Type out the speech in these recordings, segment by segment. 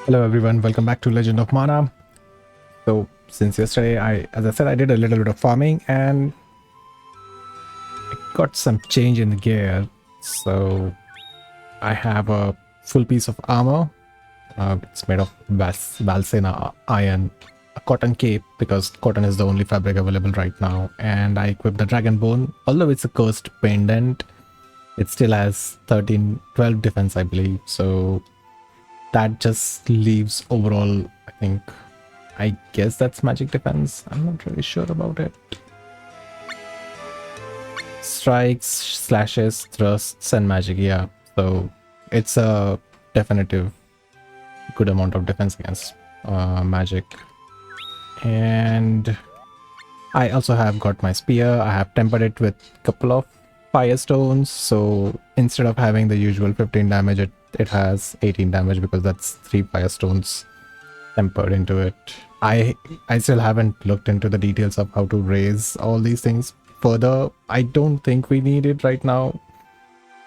Hello everyone, welcome back to Legend of Mana. So since yesterday, as I said, I did a little bit of farming and I got some change in the gear. So I have a full piece of armor. It's made of Valsena iron, a cotton cape because cotton is the only fabric available right now. And I equipped the dragon bone. Although it's a cursed pendant, it still has 12 defense, I believe. So that just leaves overall, I guess that's magic defense. I'm not really sure about it. Strikes, slashes, thrusts, and magic. Yeah, so it's a definitive good amount of defense against magic. And I also have got my spear. I have tempered it with a couple of fire stones. So instead of having the usual 15 damage, it has 18 damage because that's 3 fire stones tempered into it. I still haven't looked into the details of how to raise all these things further. I don't think we need it right now,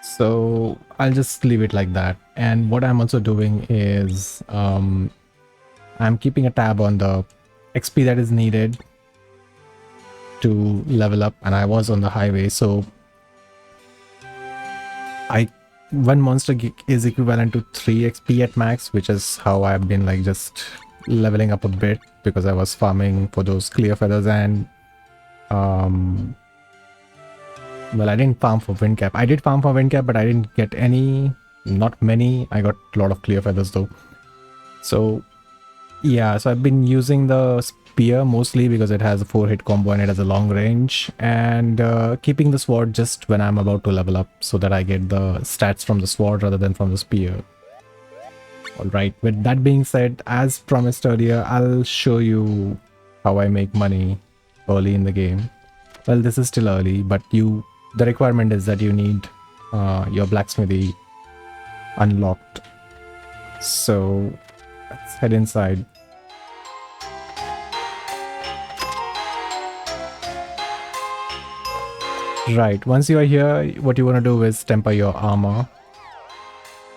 so I'll just leave it like that. And what I'm also doing is I'm keeping a tab on the XP that is needed to level up, and I was on the highway, so one monster is equivalent to 3 XP at max, which is how I've been like just leveling up a bit because I was farming for those clear feathers. And well, I didn't farm for windcap. I did farm for windcap, but I didn't get any, not many. I got a lot of clear feathers though. So yeah, so I've been using the spear mostly because it has a 4-hit combo and it has a long range, and keeping the sword just when I'm about to level up so that I get the stats from the sword rather than from the spear. Alright, with that being said, as promised earlier, I'll show you how I make money early in the game. Well, this is still early, but the requirement is that you need your blacksmithy unlocked. So let's head inside. Right, once you are here, what you want to do is temper your armor.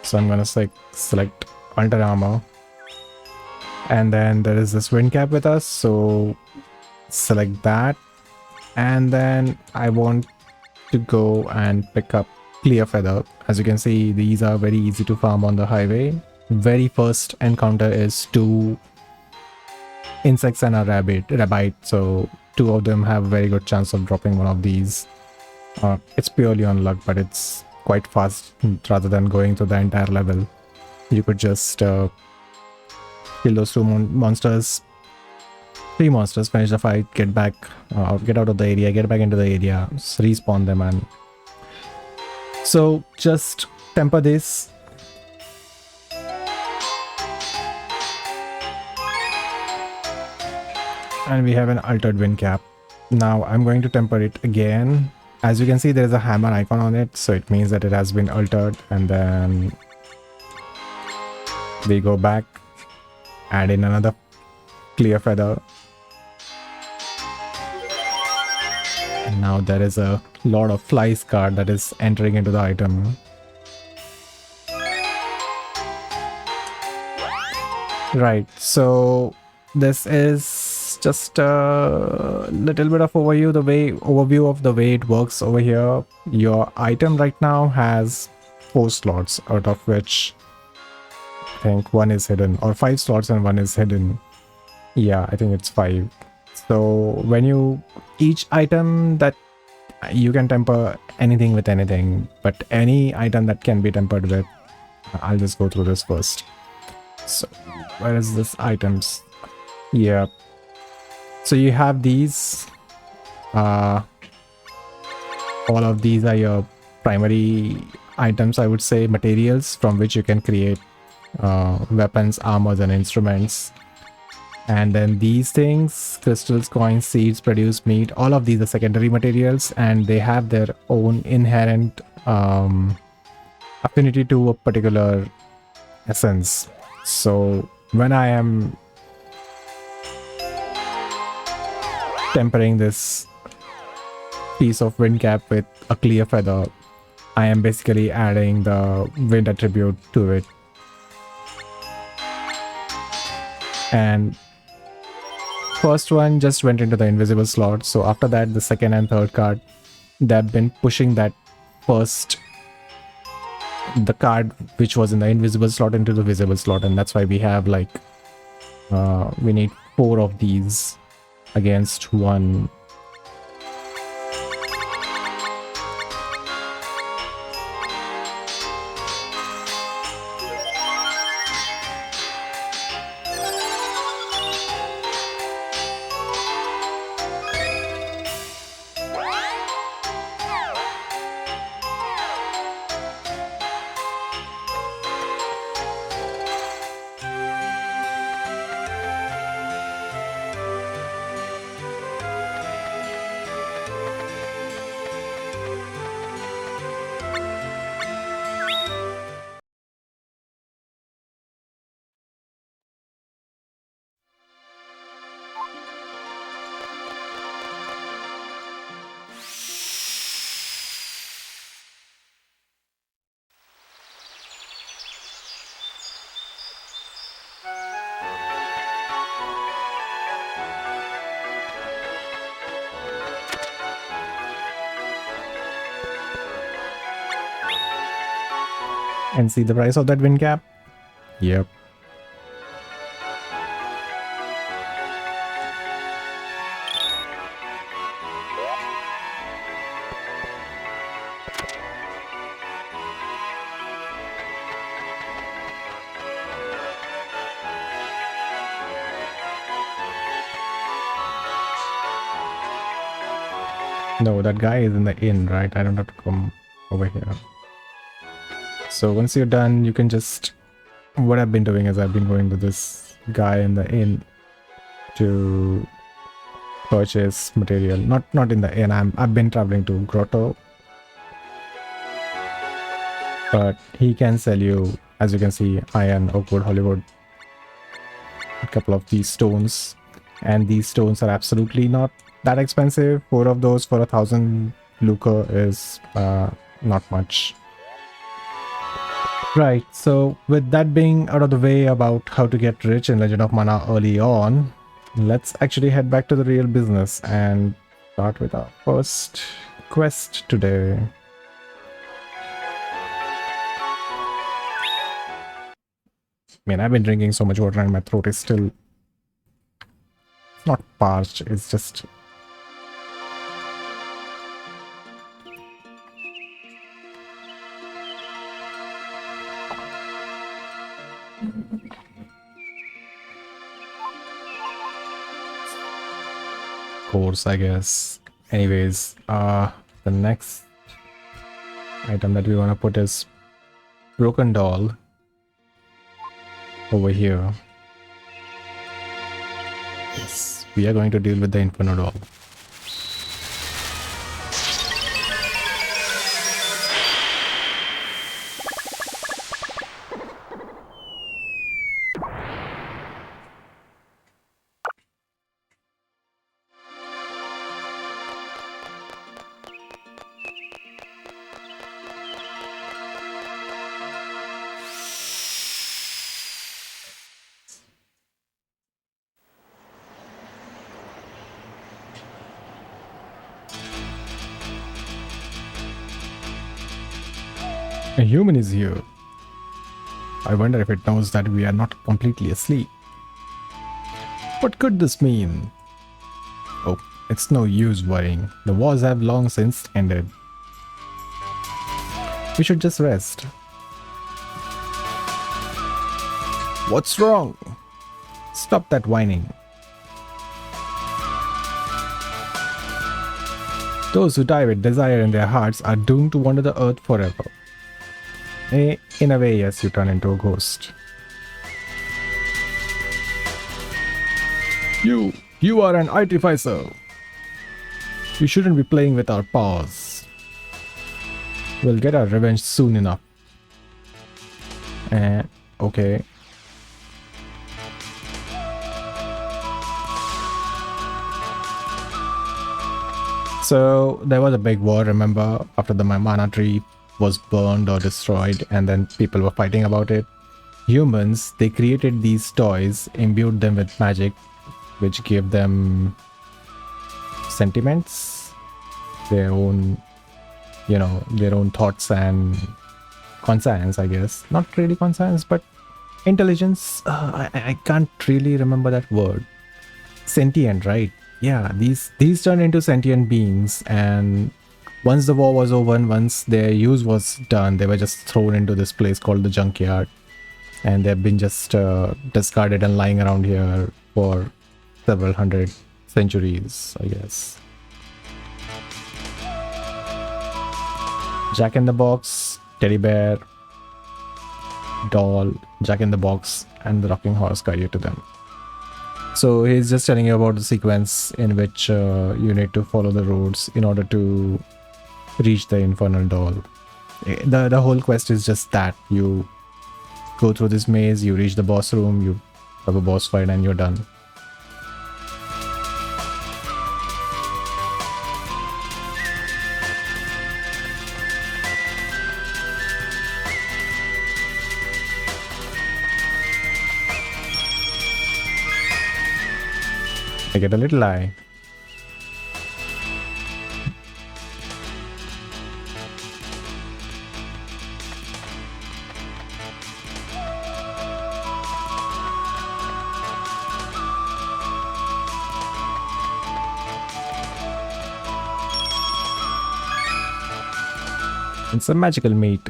So I'm going to select Hunter armor. And then there is this wind cap with us, so select that. And then I want to go and pick up clear feather. As you can see, these are very easy to farm on the highway. Very first encounter is 2 insects and a rabbit, so 2 of them have very good chance of dropping one of these. It's purely on luck, but it's quite fast. Rather than going to the entire level, you could just kill those 2 monsters, 3 monsters, finish the fight, get back, get out of the area, get back into the area, respawn them. And so just temper this. And we have an altered wind cap. Now I'm going to temper it again. As you can see, there is a hammer icon on it, so it means that it has been altered. And then we go back, add in another clear feather. And now there is a lot of flies card that is entering into the item. Right, so this is just a little bit of overview of the way it works over here. Your item right now has 4 slots, out of which I think 1 is hidden, or 5 slots and 1 is hidden. Yeah, I think it's 5. So when each item that you can temper anything with anything, but any item that can be tempered with I'll just go through this first. So where is this items? Yeah. So you have these. All of these are your primary items, I would say, materials from which you can create weapons, armors, and instruments. And then these things, crystals, coins, seeds, produce meat, all of these are secondary materials, and they have their own inherent affinity to a particular essence. So when I am tempering this piece of wind cap with a clear feather, I am basically adding the wind attribute to it. And first one just went into the invisible slot. So after that, the second and third card, they've been pushing that first, the card which was in the invisible slot into the visible slot. And that's why we have like, we need 4 of these against 1. And see the price of that wind cap? Yep. No, that guy is in the inn, right? I don't have to come over here. So once you're done, you can just... What I've been doing is I've been going to this guy in the inn to purchase material. Not in the inn. I've been traveling to Grotto, but he can sell you, as you can see, iron, oakwood, Hollywood, a couple of these stones, and these stones are absolutely not that expensive. 4 of those for 1,000 lucre is not much. Right, so with that being out of the way about how to get rich in Legend of Mana early on, let's actually head back to the real business and start with our first quest today. Man, I've been drinking so much water and my throat is still... It's not parched, it's just... course, I guess. Anyways, the next item that we want to put is Broken Doll over here. Yes, we are going to deal with the Infernal Doll. A human is here. I wonder if it knows that we are not completely asleep. What could this mean? Oh, it's no use worrying. The wars have long since ended. We should just rest. What's wrong? Stop that whining. Those who die with desire in their hearts are doomed to wander the earth forever. In a way, yes, you turn into a ghost. You are an artificer. You shouldn't be playing with our powers. We'll get our revenge soon enough. Okay. So there was a big war, remember, after the mana tree was burned or destroyed, and then people were fighting about it. Humans, they created these toys, imbued them with magic, which gave them sentiments, their own, their own thoughts and conscience, I guess. Not really conscience, but intelligence. I can't really remember that word. Sentient, right? Yeah, these turned into sentient beings, and once the war was over and once their use was done, they were just thrown into this place called the junkyard, and they've been just discarded and lying around here for several hundred centuries, I guess. Jack in the Box, Teddy Bear, Doll, Jack in the Box, and the Rocking Horse guide you to them. So he's just telling you about the sequence in which you need to follow the roads in order to reach the Infernal Doll. The whole quest is just that. You go through this maze, you reach the boss room, you have a boss fight, and you're done. I get a little eye. It's a magical meat.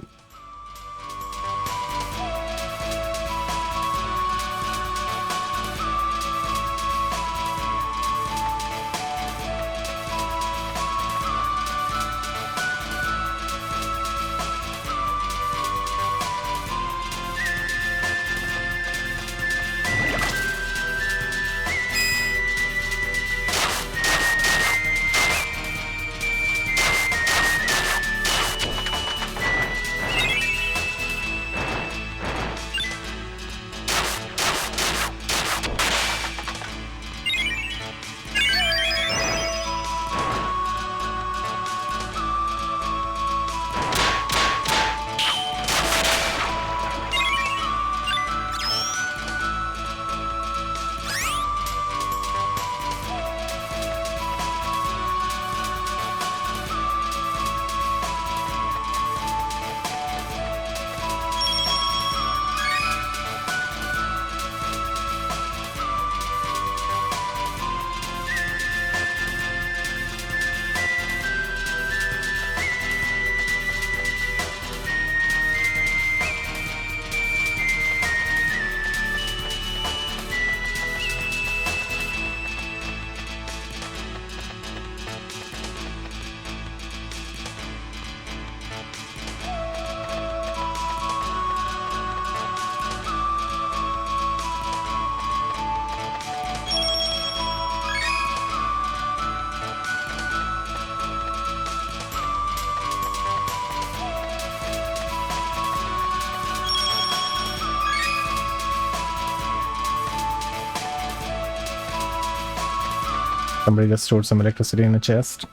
Somebody just stored some electricity in a chest.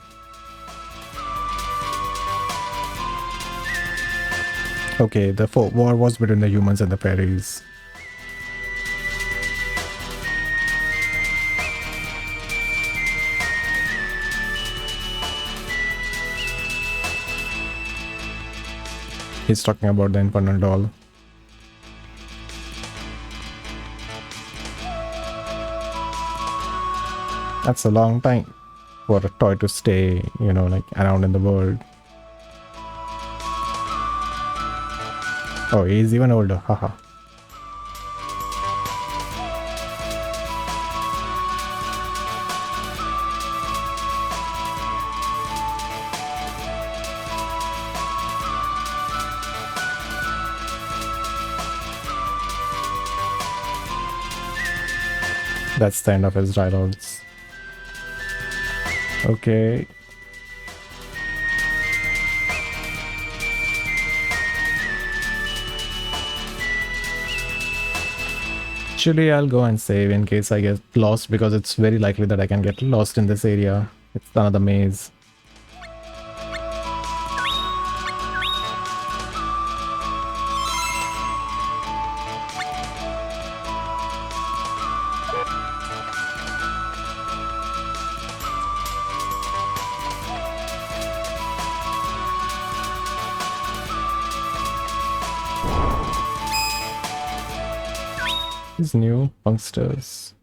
Okay, the war was between the humans and the fairies. He's talking about the Infernal Doll. That's a long time for a toy to stay, like around in the world. Oh, he's even older, haha. That's the end of his dialogues. Okay. Actually, I'll go and save in case I get lost, because it's very likely that I can get lost in this area. It's another maze. These new punksters.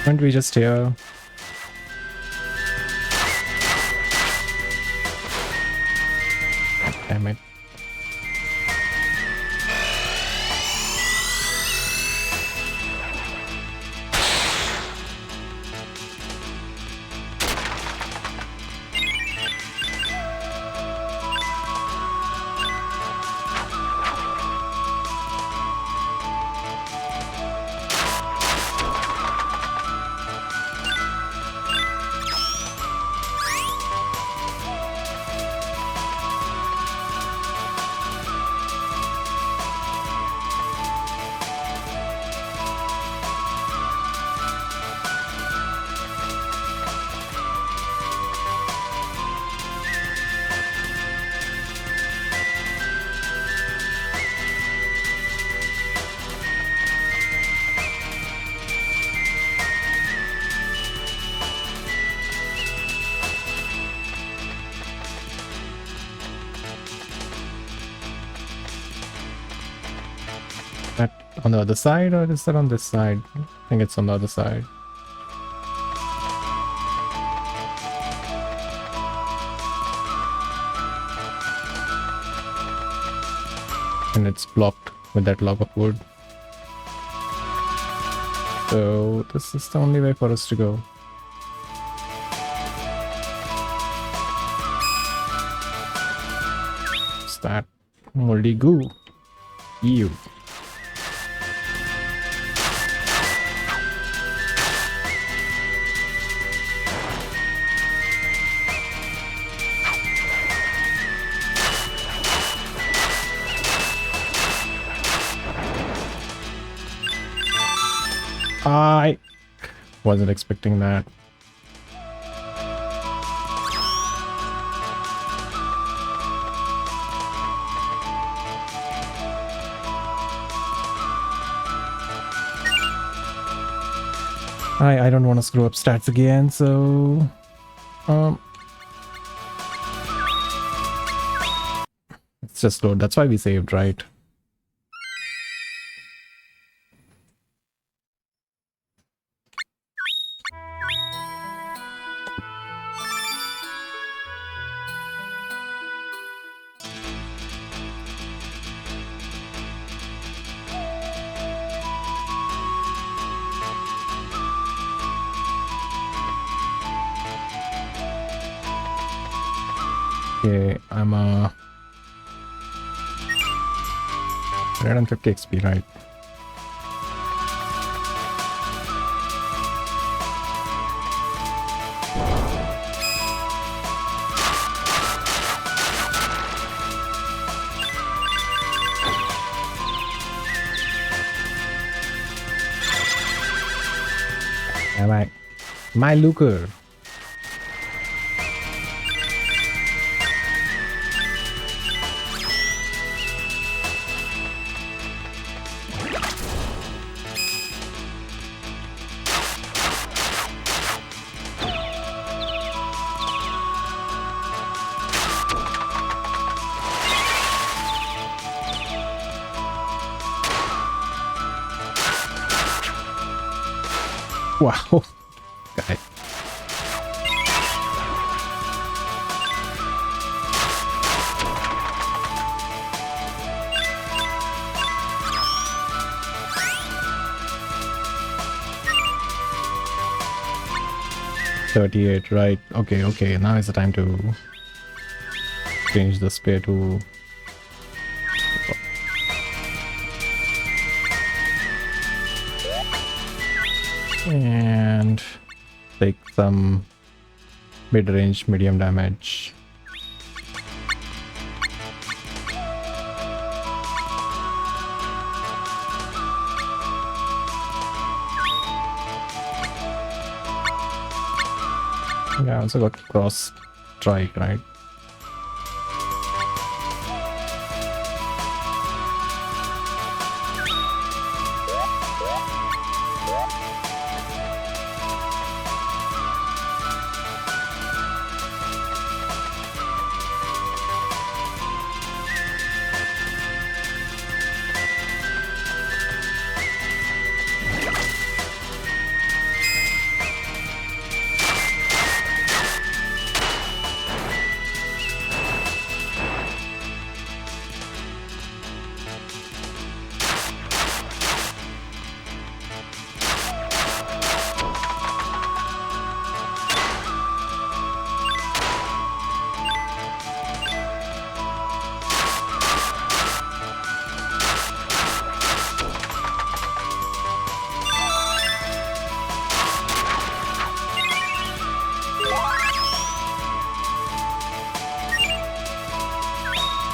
Aren't we just here? Damn it. That on the other side, or is that on this side? I think it's on the other side. And it's blocked with that log of wood. So this is the only way for us to go. What's that? Moldy goo. Ew. I wasn't expecting that. I don't want to screw up stats again, so let's just load. That's why we saved, right? Okay, I'm 150 XP, right? Am I? My looker. Wow. Guy. $38, right? Okay, okay. Now is the time to change the spear to. And take some mid-range medium damage. Yeah, I also got cross strike, right?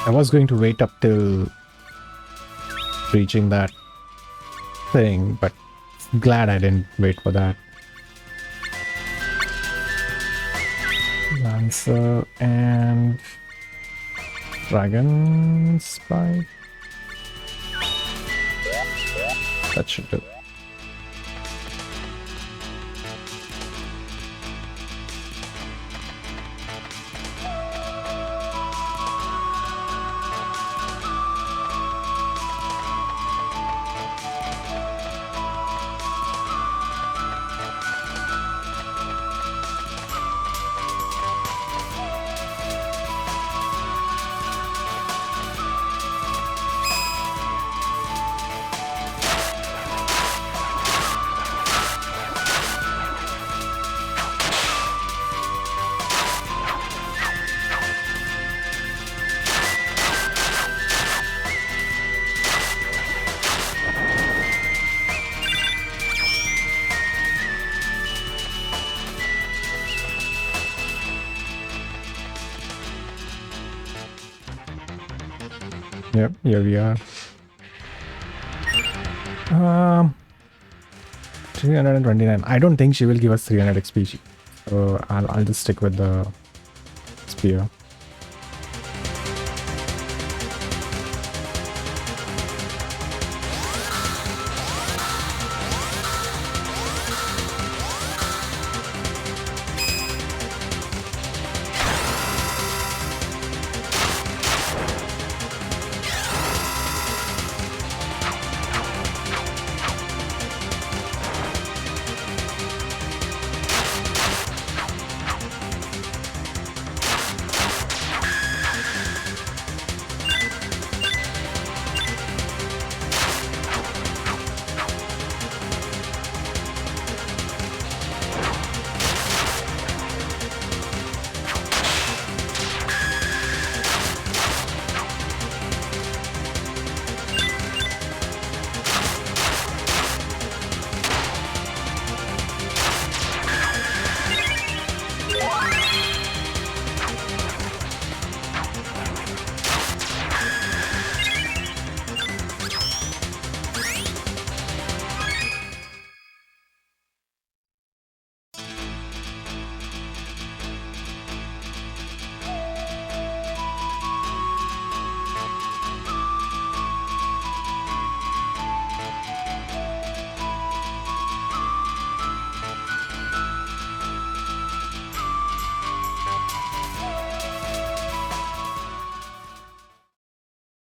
I was going to wait up till reaching that thing, but glad I didn't wait for that. Lancer and Dragon Spike. That should do. Yep, here we are. 329. I don't think she will give us 300 XP. So I'll just stick with the spear.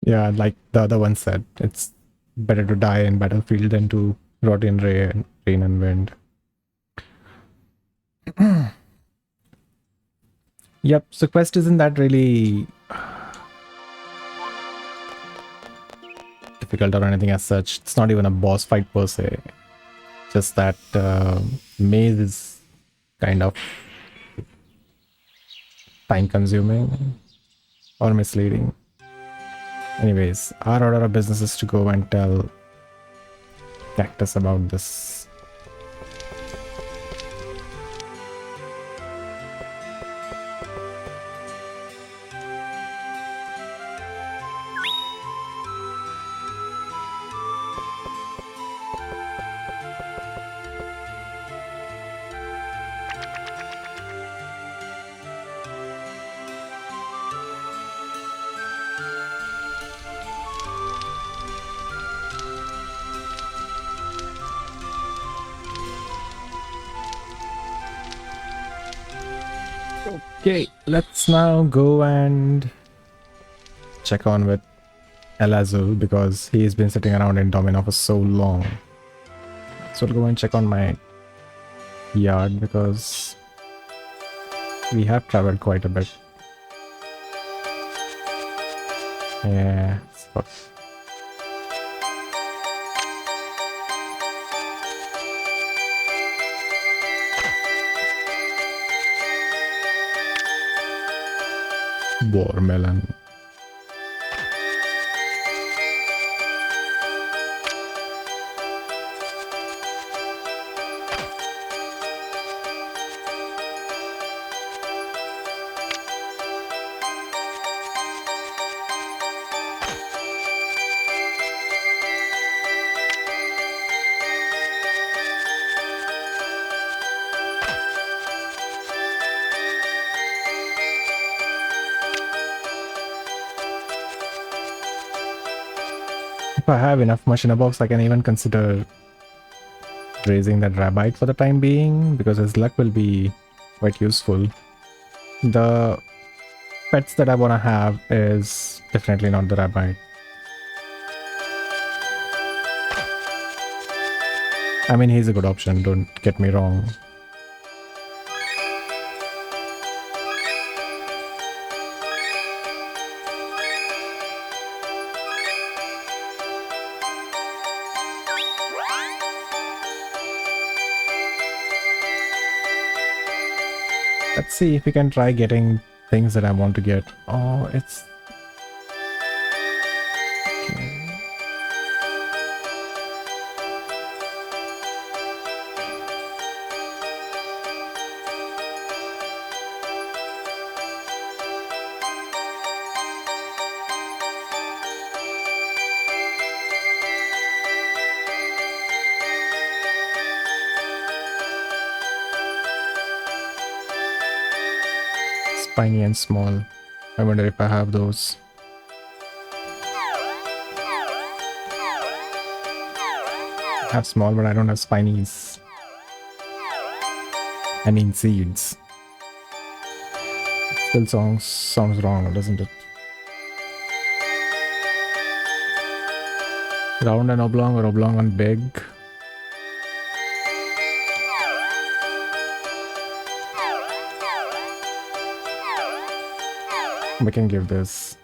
Yeah, like the other one said, it's better to die in battlefield than to rot in rain and wind. Yep, so quest isn't that really difficult or anything as such. It's not even a boss fight per se. Just that maze is kind of time consuming or misleading. Anyways, our order of business is to go and tell Cactus about this. Okay, let's now go and check on with Elazul because he's been sitting around in Domino for so long. So I'll go and check on my yard because we have traveled quite a bit. Yeah, so watermelon. If I have enough much in a box, I can even consider raising that rabbit for the time being because his luck will be quite useful. The pets that I want to have is definitely not the rabbit. I mean, he's a good option, don't get me wrong. Let's see if we can try getting things that I want to get. Oh, it's... Okay. Spiny and small. I wonder if I have those. I have small, but I don't have spinies. I mean seeds. Still sounds wrong, doesn't it? Round and oblong or oblong and big. We can give this.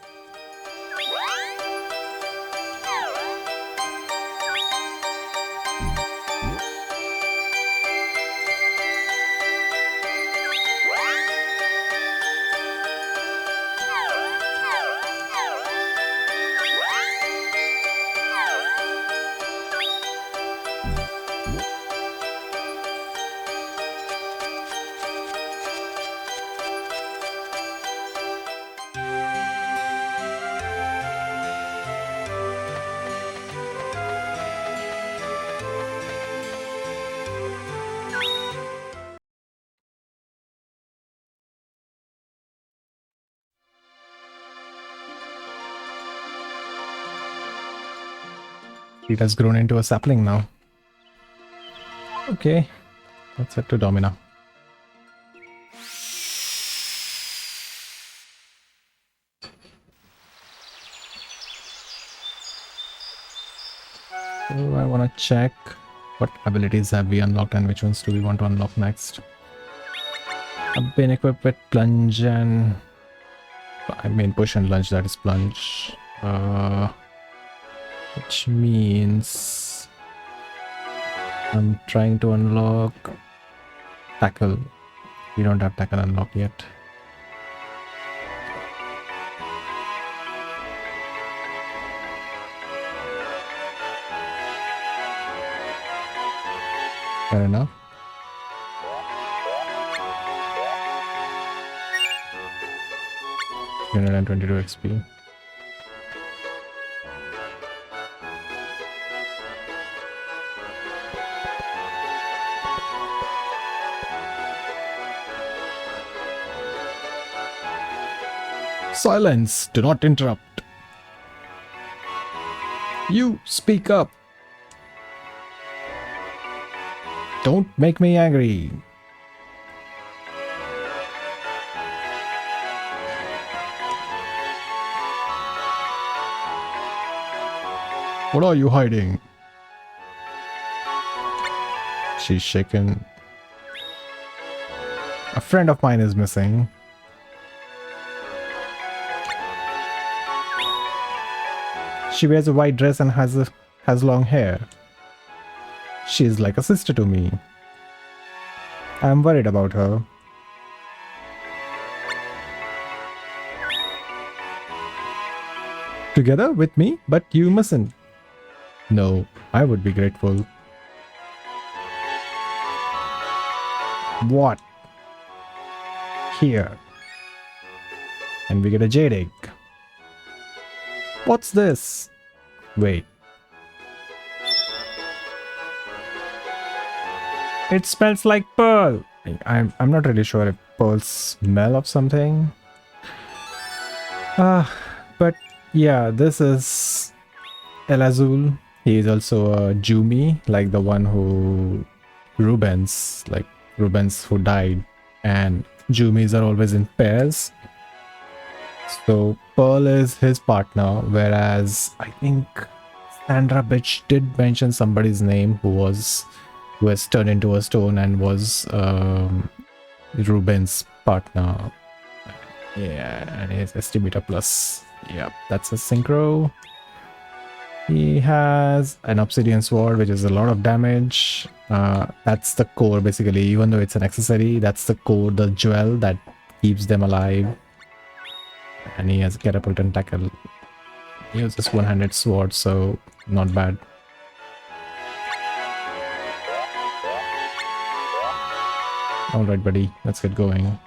It has grown into a sapling now. Okay, let's head to Domina. So I want to check what abilities have we unlocked and which ones do we want to unlock next. I've been equipped with plunge and... I mean push and lunge, that is plunge. Which means I'm trying to unlock tackle. We don't have tackle unlocked yet. Fair enough. $322 XP. Silence! Do not interrupt. You speak up. Don't make me angry. What are you hiding? She's shaken. A friend of mine is missing. She wears a white dress and has long hair. She's like a sister to me. I'm worried about her. Together with me, but you mustn't. No, I would be grateful. What? Here. And we get a jade egg. What's this? Wait. It smells like pearl. I'm not really sure if pearls smell of something. But yeah, this is El Azul. He is also a Jumi, like the one who Rubens who died, and Jumis are always in pairs. So Pearl is his partner, whereas I think Sandra bitch did mention somebody's name who was turned into a stone and was Ruben's partner. Yeah, and his estimator plus. Yeah, that's a synchro. He has an obsidian sword, which is a lot of damage. That's the core, basically. Even though it's an accessory, that's the core, the jewel that keeps them alive. And he has a catapult and tackle. He uses one-handed sword, so not bad. Alright, buddy, let's get going.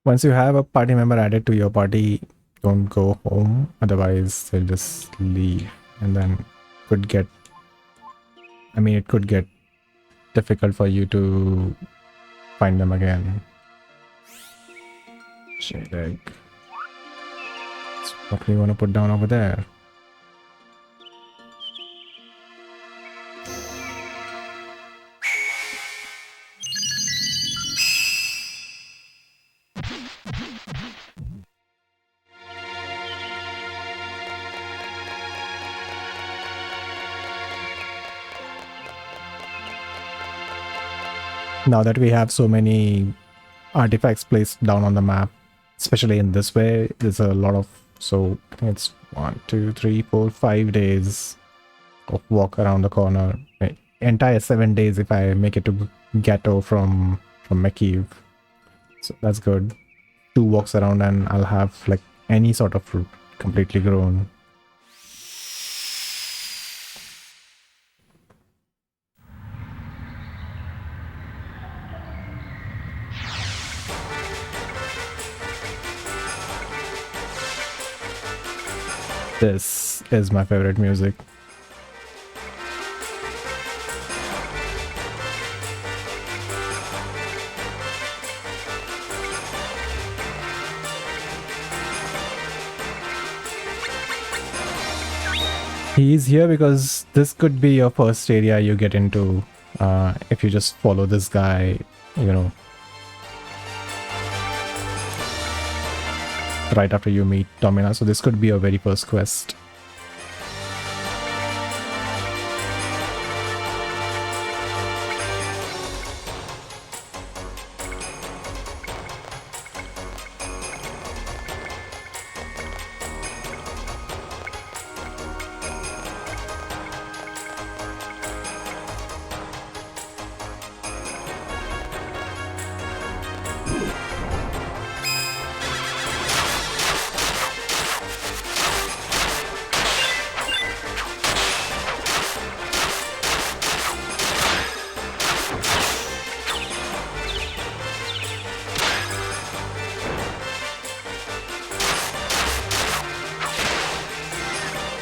Once you have a party member added to your party, don't go home, otherwise they'll just leave, and then it could get difficult for you to find them again. Shade egg. So what do we want to put down over there? Now that we have so many artifacts placed down on the map, especially in this way, there's a lot of, so I think it's 1, 2, 3, 4, 5 days of walk around the corner. Entire 7 days if I make it to Gato from Mekiv. So that's good. 2 walks around and I'll have like any sort of fruit completely grown. This is my favorite music. He's here because this could be your first area you get into if you just follow this guy, you know, right after you meet Domina, so this could be your very first quest.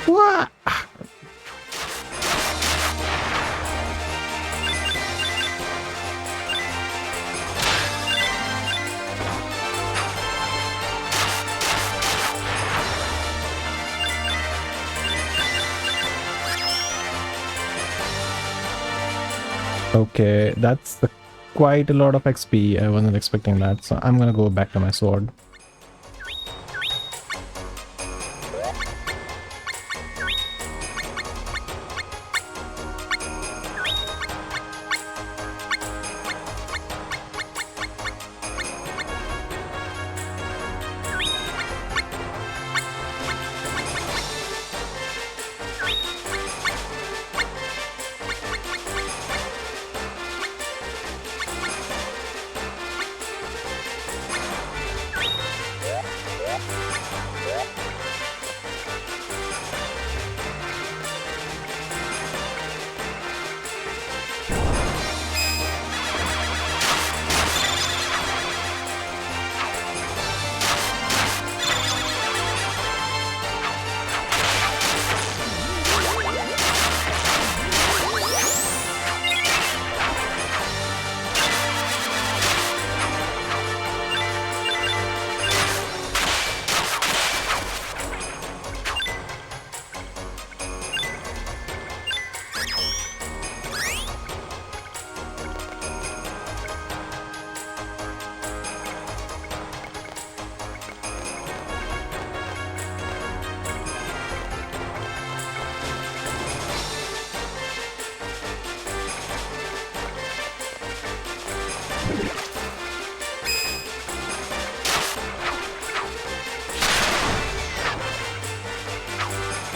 What? Okay, that's quite a lot of XP. I wasn't expecting that, so I'm gonna go back to my sword.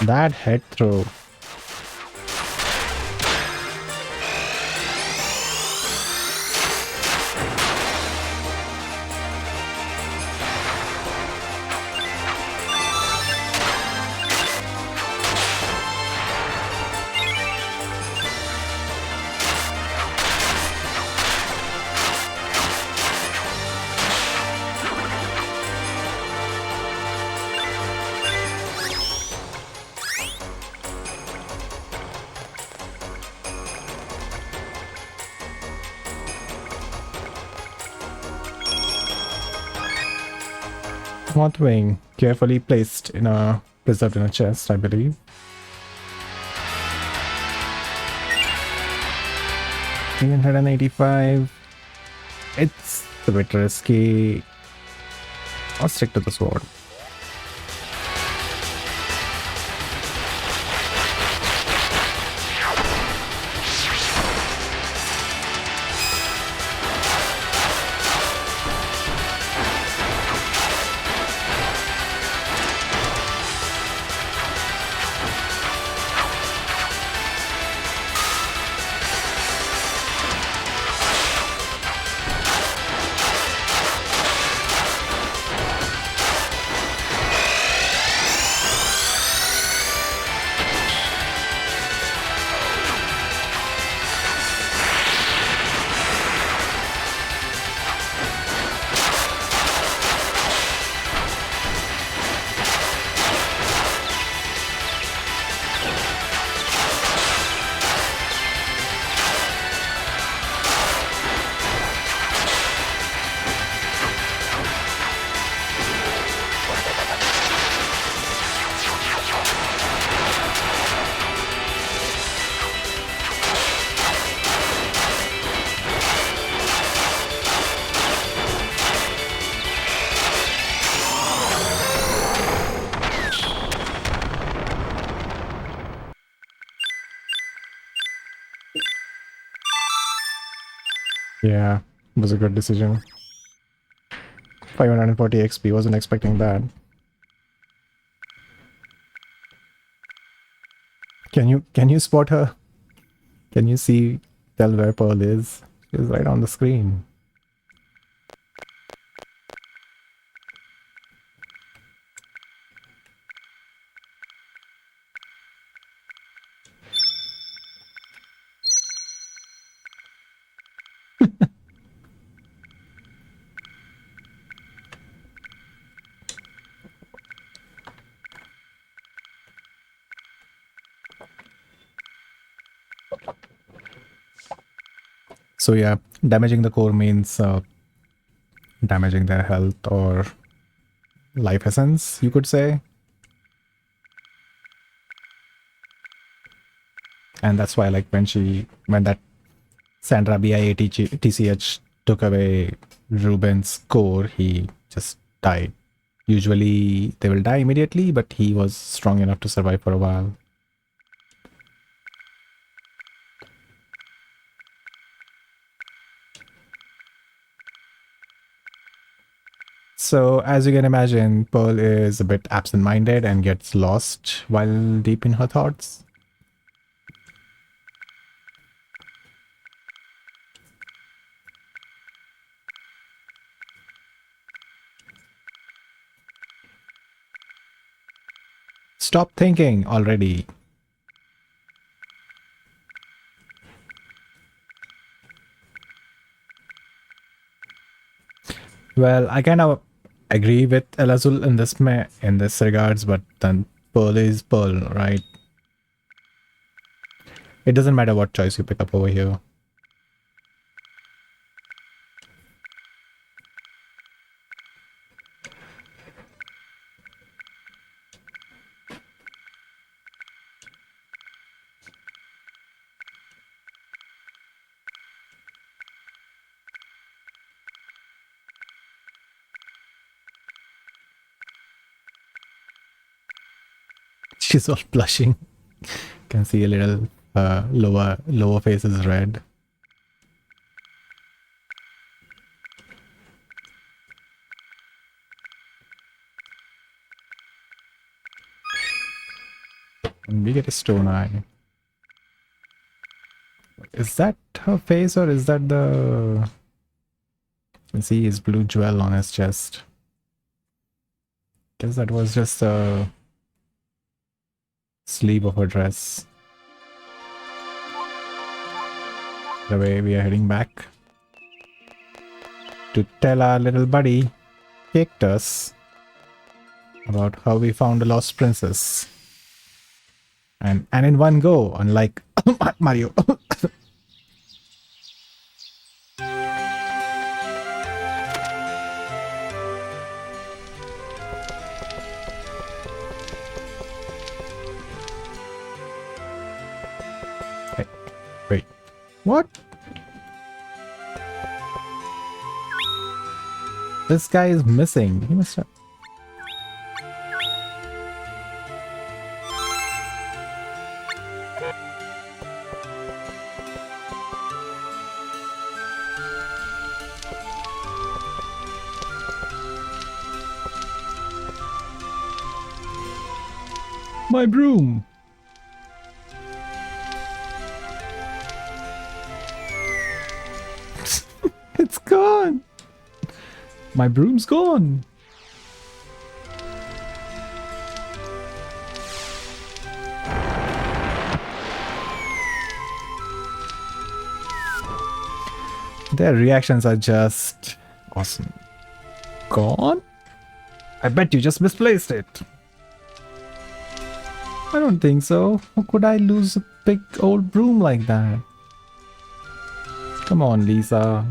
That head throw. What wing? Carefully placed in a preserved in a chest, I believe. $385. It's a bit risky. I'll stick to the sword. Yeah, it was a good decision. 540 XP, wasn't expecting that. Can you spot her? Can you see tell where Pearl is? She's right on the screen. So yeah, damaging the core means damaging their health or life essence, you could say. And that's why, like, when that Sandra BIATCH took away Ruben's core, he just died. Usually they will die immediately, but he was strong enough to survive for a while. So, as you can imagine, Pearl is a bit absent-minded and gets lost while deep in her thoughts. Stop thinking already. Well, I kind of agree with Elazul in this regards, but then Pearl is Pearl, right? It doesn't matter what choice you pick up over here. She's all blushing. Can see a little lower face is red. And we get a stone eye. Is that her face or is that the... You can see his blue jewel on his chest. Guess that was just a sleeve of her dress. The way we are heading back to tell our little buddy Cactus about how we found the lost princess. And in one go, unlike Mario. Hey, wait, what? This guy is missing. He must have... My broom! It's gone! My broom's gone! Their reactions are just awesome. Gone? I bet you just misplaced it. I don't think so. How could I lose a big old broom like that? Come on, Lisa.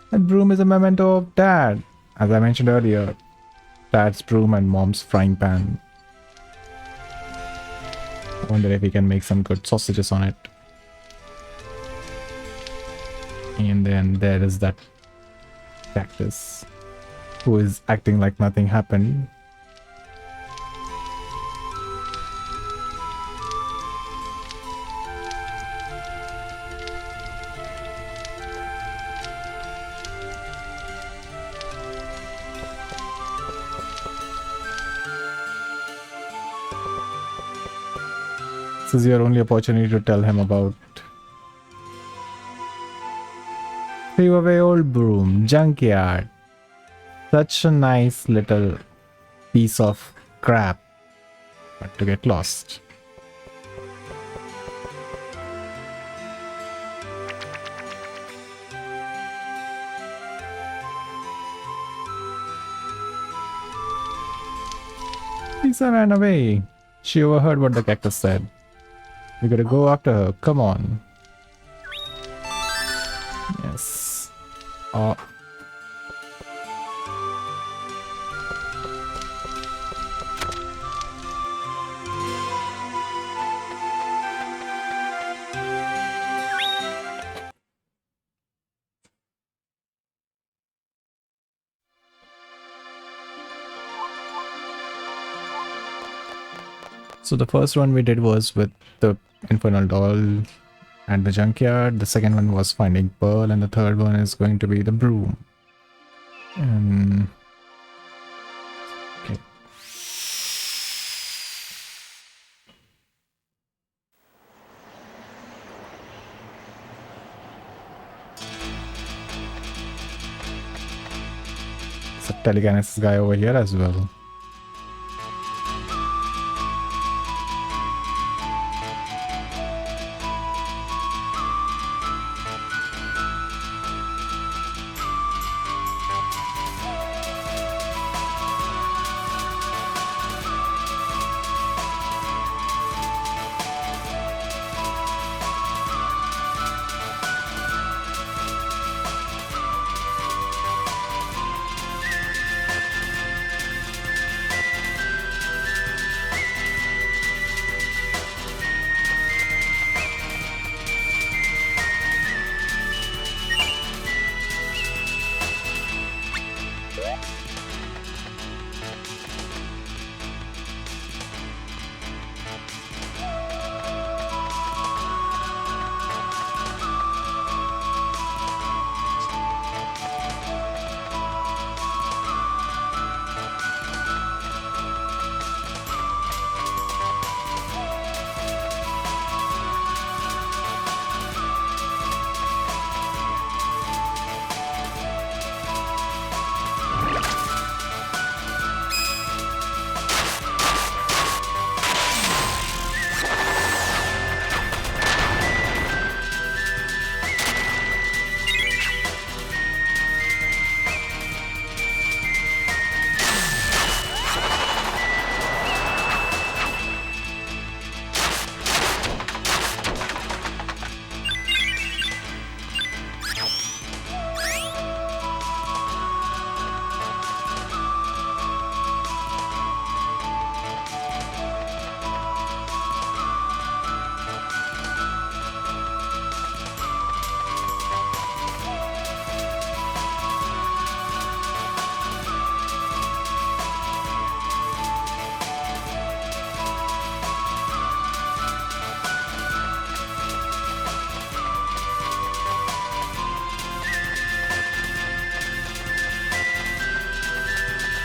That broom is a memento of Dad. As I mentioned earlier, Dad's broom and Mom's frying pan. I wonder if we can make some good sausages on it. And then there is that cactus who is acting like nothing happened. This is your only opportunity to tell him about. Threw away old Broom, junkyard. Such a nice little piece of crap, but to get lost. Lisa ran away. She overheard what the cactus said. We gotta go after her. Come on. Yes. Oh. So the first one we did was with the Infernal Doll and the junkyard. The second one was finding Pearl, and the third one is going to be the Broom. Okay. There's a telekinesis guy over here as well.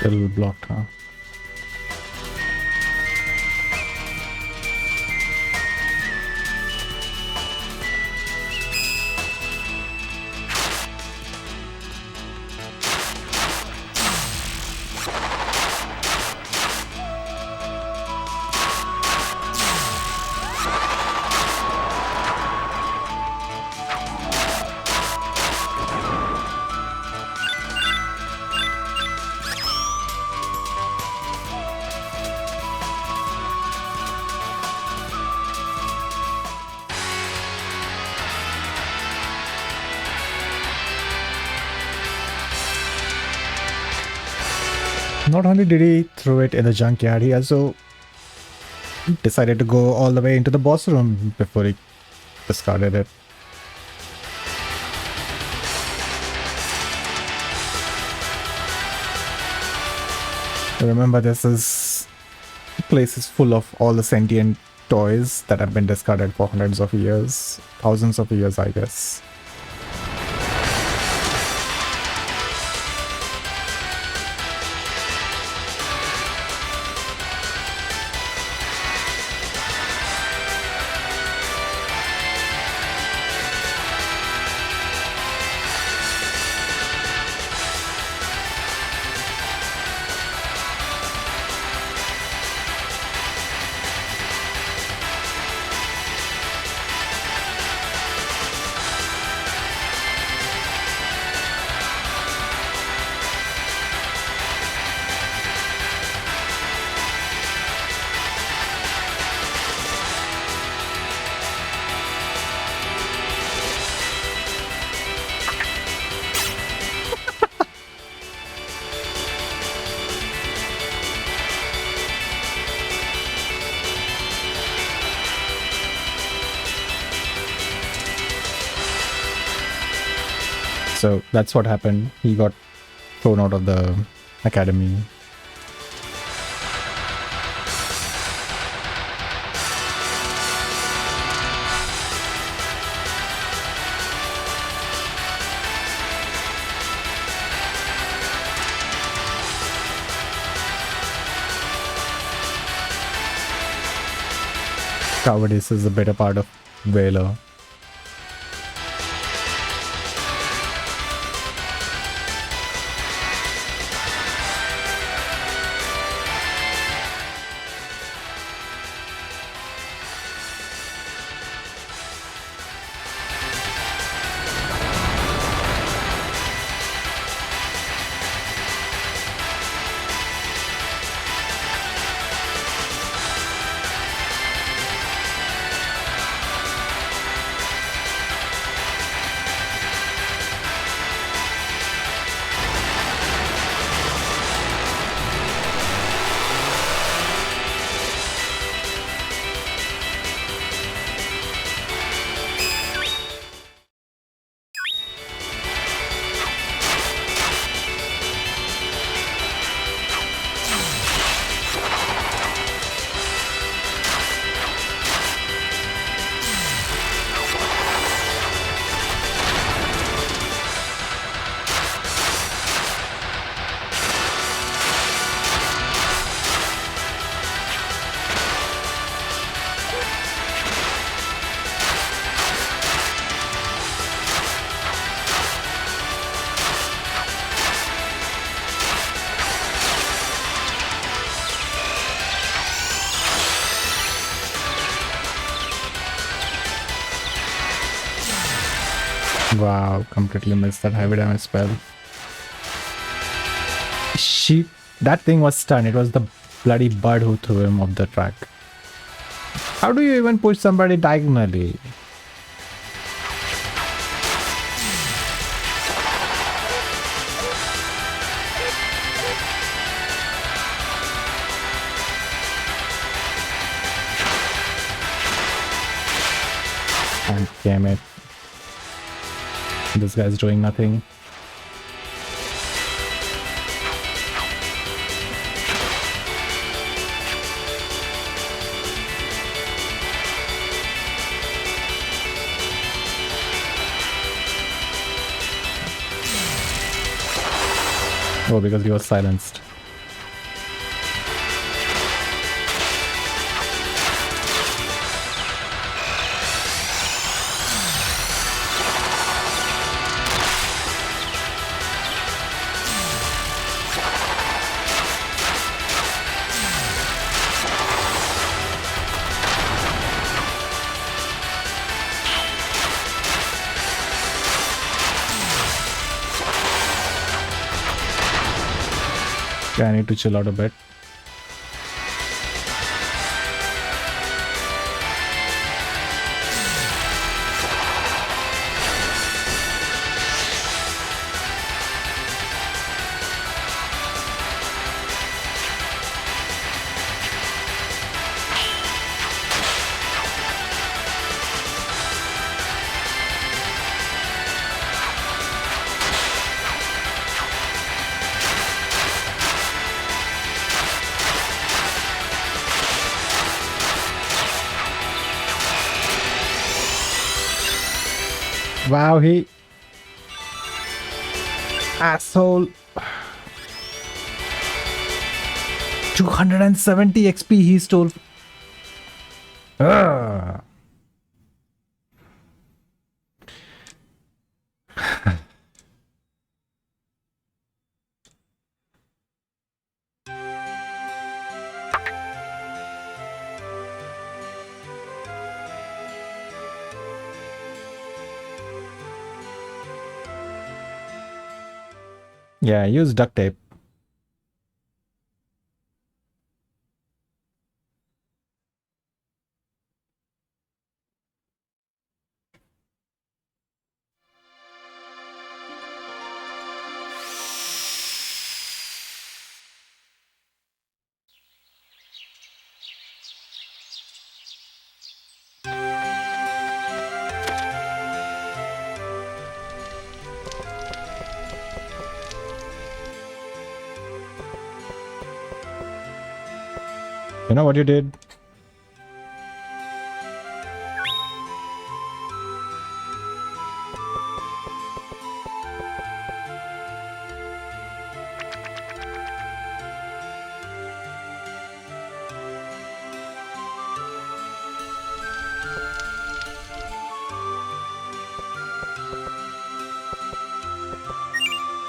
Little blocked, huh? Not only did he throw it in the junkyard, he also decided to go all the way into the boss room before he discarded it. Remember, this place is full of all the sentient toys that have been discarded for hundreds of years, thousands of years, I guess. So that's what happened. He got thrown out of the academy. Cowardice is the better part of Valor. Wow, completely missed that heavy damage spell. That thing was stunned. It was the bloody bird who threw him off the track. How do you even push somebody diagonally? God damn it. This guy's doing nothing. Oh, because he was silenced. Okay, I need to chill out a bit. Wow, he... asshole. 270 XP he stole. Ugh. Yeah, use duct tape. You know what you did?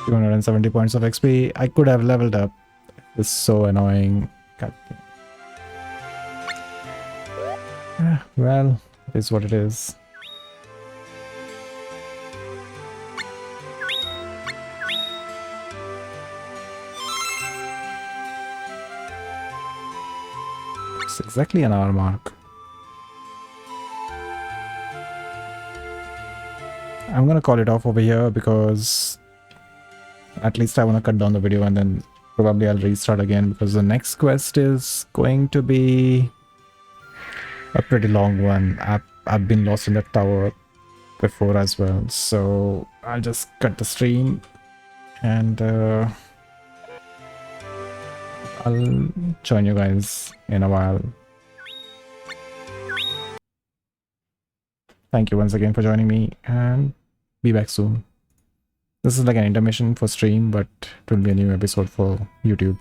270 points of XP. I could have leveled up. It's so annoying. God. Well, it is what it is. It's exactly an hour mark. I'm gonna call it off over here because at least I want to cut down the video and then probably I'll restart again because the next quest is going to be a pretty long one. I've been lost in that tower before as well, so I'll just cut the stream and I'll join you guys in a while. Thank you once again for joining me and be back soon. This is like an intermission for stream, but it will be a new episode for YouTube.